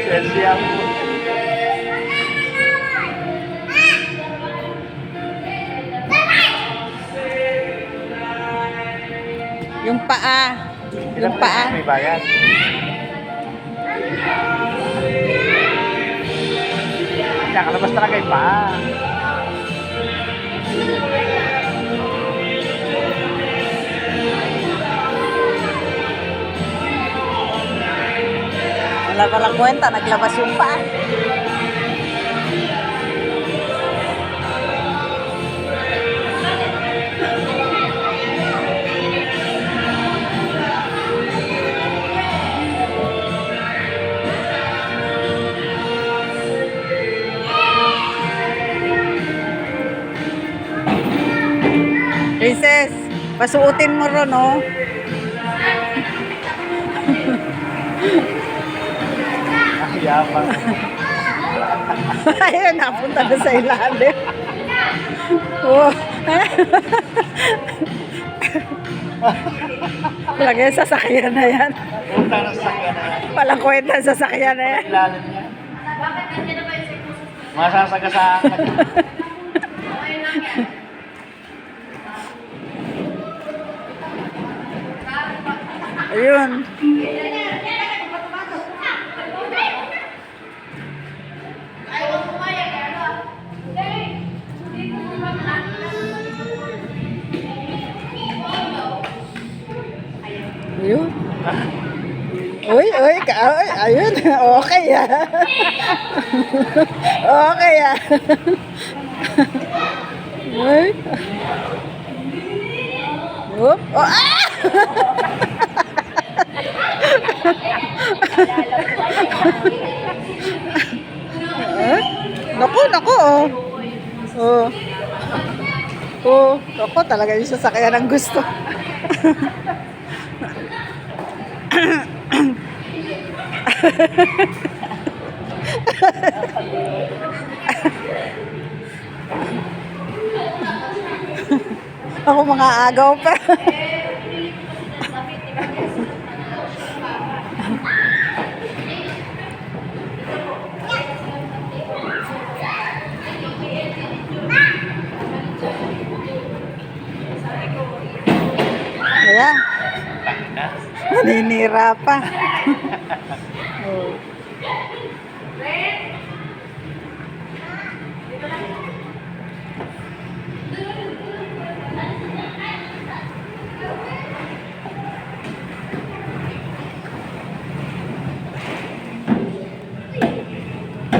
Selfie ako. Yung paa. Yung paa. May bayad. Nakalabas talaga yung paa. Wala palang kwenta, naglabas yung paa. Princess, pasuotin mo ron, oh. Yabang. Ayun, napunta na sa ilalim. Oh. Lagay sa sasakyan na yan. Punta na sa sakyan na yan. Walang kwenta sa sasakyan na yan. Ilalim niya. Masasagasaan ka. Ayun. Ayun. Uy, uy, uy, ayun. Okay ah. Okay ah. Uy. Whoop. Oh, ah! Eh? Naku, naku, oh. Oh. Oh, naku, talaga yung sasakyan ang gusto. Ako mga agaw pa. Ayan. Naninira pa. Oh.